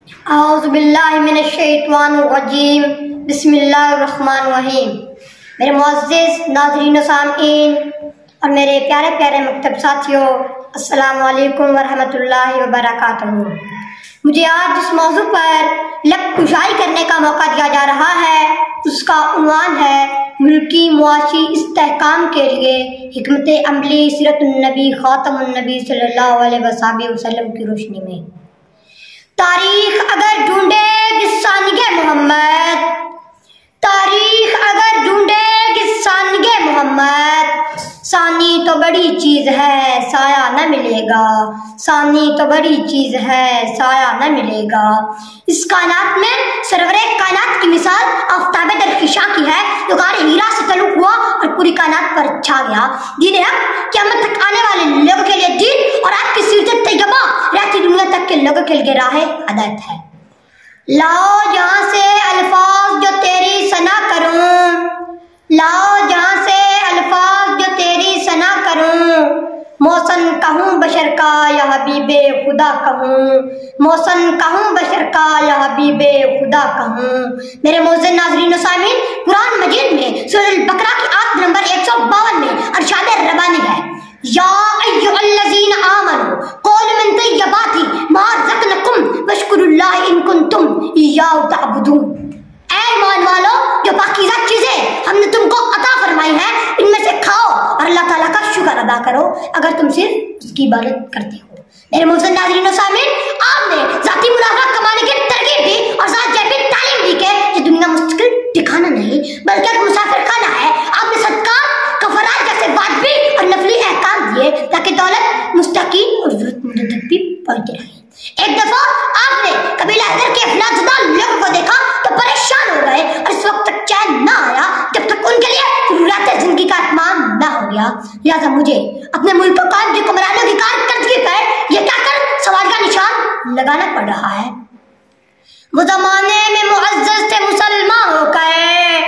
اعوذ باللہ من الشیطان الرجیم بسم اللہ الرحمن الرحیم۔ میرے معزز ناظرین و سامعین اور میرے پیارے پیارے مکتب ساتھیوں، السلام علیکم ورحمۃ اللہ وبرکاتہ۔ مجھے آج جس موضوع پر لب کشائی کرنے کا موقع دیا جا رہا ہے اس کا عنوان ہے ملکی معاشی استحکام کے لیے حکمت عملی سیرت النبی خاتم النبی صلی اللہ علیہ وسلم کی روشنی میں۔ تاریخ اگر ڈھونڈے گی ثانیہ محمد، تاریخ اگر ڈھونڈے گی ثانیہ محمد، ثانی تو بڑی چیز ہے سایہ نہ ملے گا، ثانی تو بڑی چیز ہے سایہ نہ ملے گا۔ اس کائنات میں سرور کائنات کی مثال آفتاب درخشاں کی ہے جو غار ہیرا سے طلوع ہوا اور پوری کائنات پر چھا گیا۔ دین حق قیامت تک آنے والے لوگوں کے لیے دین اور آپ کی سیرت طیبہ رہتی دنیا تک کے لوگوں کے لیے راہ ہدایت ہے۔ لاؤ جہاں سے الفاظ جو تیری ثنا کروں، لاؤ جہاں سے الفاظ جو تیری ثنا کروں، محسن کہوں بشر کا یا حبیب خدا کہوں، محسن کہوں بشر کا یا حبیب خدا کہوں۔ میرے معزز ناظرین و سامعین، قرآن مجید میں سورہ البقرہ کی آیت نمبر 152 میں ارشاد ربانی ہے، یا ایھا الذین آمنوا قولوا من طیبات ما رزقناکم واشکروا اللہ ان کنتم ایاہ تعبدون۔ اے ایمان والو، جو پاکیزہ چیزیں ہم نے تم کو عطا فرمائی ہیں ان میں سے کھاؤ اور اللہ تعالیٰ کا شکر ادا کرو اگر تم صرف اس کی عبادت کرتے ہو۔ میرے معزز ناظرین و سامعین، آپ نے ذاتی منافع کمانے کی ترغیب دی اور ساتھ جیبی تعلیم دی کہ یہ دنیا مستقل ٹھکانہ نہیں بلکہ ایک مسافر خانہ ہے۔ آپ نے صدقات کفارات جیسے واجبی اور نفلی احکام دیے تاکہ دولت مستحقین اور ضرورت مند تک بھی پہنچتے رہے۔ ایک دفعہ آپ نے قبیلہ حیدر کے افلاک زدہ لوگوں کو دیکھا تو پریشان ہو گئے اور اس وقت تک چین نہ آیا جب تک ان کے لیے ضروریات زندگی کا اتمام نہ ہو گیا۔ لہٰذا مجھے اپنے ملک و قوم کی حکمرانوں کی کارکردگی پر یہ کہہ کر سوال کا نشان لگانا پڑ رہا ہے، وہ زمانے میں معزز تھے مسلمان ہو گئے،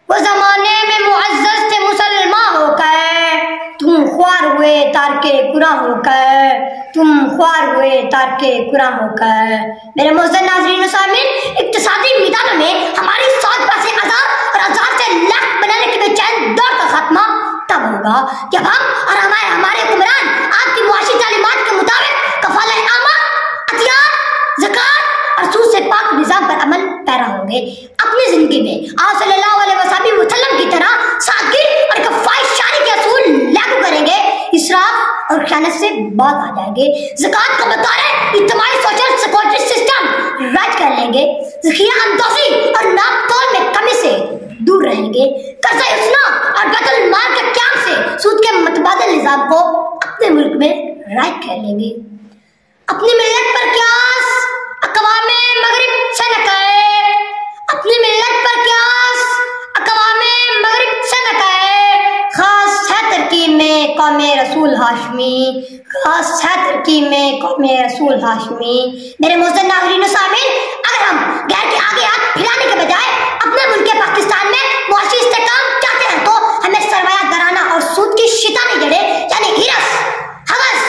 وہ زمانے میں معزز تھے مسلمان ہو گئے، تم خوار ہوئے تارکے قرآن ہو کر، تم خوار ہوئے تارکے قرآن ہو کر۔ میرے معزز ناظرین و سامعین، اقتصادی میدانوں میں ہماری 100% آزاد اور آزاد سے لاکھ بنانے کی بے چین دوڑ کا خاتمہ تب ہوگا جب ہم اور ہمارے حکمران آپ کی معاشی تعلیمات کے مطابق کفالہ عامہ، عطیات، زکوٰۃ اور سود سے پاک نظام پر عمل پیرا ہوں گے۔ اپنی زندگی میں آپ صلی اللہ علیہ وسلم کی طرح سادگی اور کفایت کے اصول لاگو کریں گے، اسراف اور خیانت سے باز آ جائیں گے، زکوٰۃ کو بطور اجتماعی سوشل سیکورٹی سسٹم رائج کر لیں گے، ذخیرہ اندوزی اور ناپ تول میں کمی سے دور رہیں گے، قرضہ حسنہ اور بیت المال کے قیام سے سود کے متبادل نظام کو اپنے ملک میں رائج کر لیں گے۔ اپنی ملت پر قیاس اقوام مغرب سے نہ کرے، اپنی ملت پر قیاس اقوام مغرب سے نہ کرے، خاص ہے ترکیب میں قوم رسول ہاشمی، خاص ہے ترکیب میں قوم رسول ہاشمی۔ میرے معزز ناظرین و سامعین، اگر ہم غیر کے آگے ہاتھ پھیلانے کے بجائے اپنے ملک پاکستان میں معاشی استحکام چاہتے ہیں تو ہمیں سرمایہ دارانہ اور سود کی شیطانی جڑیں یعنی ہرس، ہوس،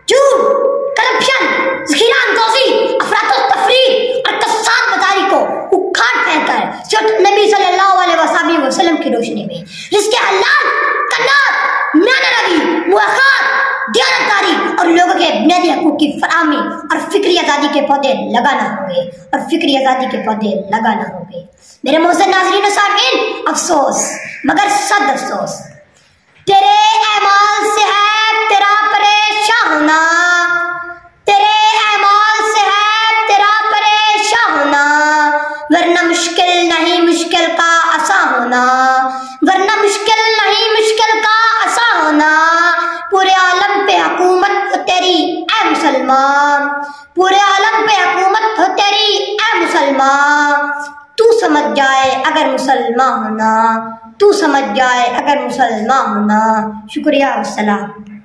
جھوٹ، کرپشن، ذخیرہ اندوزی، افراط و تفریط اور کساد بازاری کو اکھاڑ پھینک کر سیرت نبی صلی اللہ علیہ وسلم کی روشنی میں رزق حلال، قناعت، میانہ روی، مواخات، دیانتداری اور لوگوں کے بنیادی حقوق کی فراہمی اور فکری آزادی کے پودے لگانا ہوں گے، اور فکری آزادی کے پودے لگانا ہوں گے۔ میرے معزز ناظرین و سامعین، افسوس مگر صد افسوس، تیرے اعمال سے ہے تیرا پریشان ہونا، تیرے اعمال سے ہے تیرا پریشان ہونا، ورنہ مشکل نہیں مشکل کا آسان ہونا، ورنہ مشکل نہیں مشکل کا آسان ہونا۔ پورے عالم پہ حکومت ہو تیری اے مسلمان، پورے عالم پہ حکومت ہو تیری اے مسلمان، تو سمجھ جائے اگر مسلمان ہونا، تو سمجھ جائے اگر مسلمان ہونا۔ شکریہ والسلام۔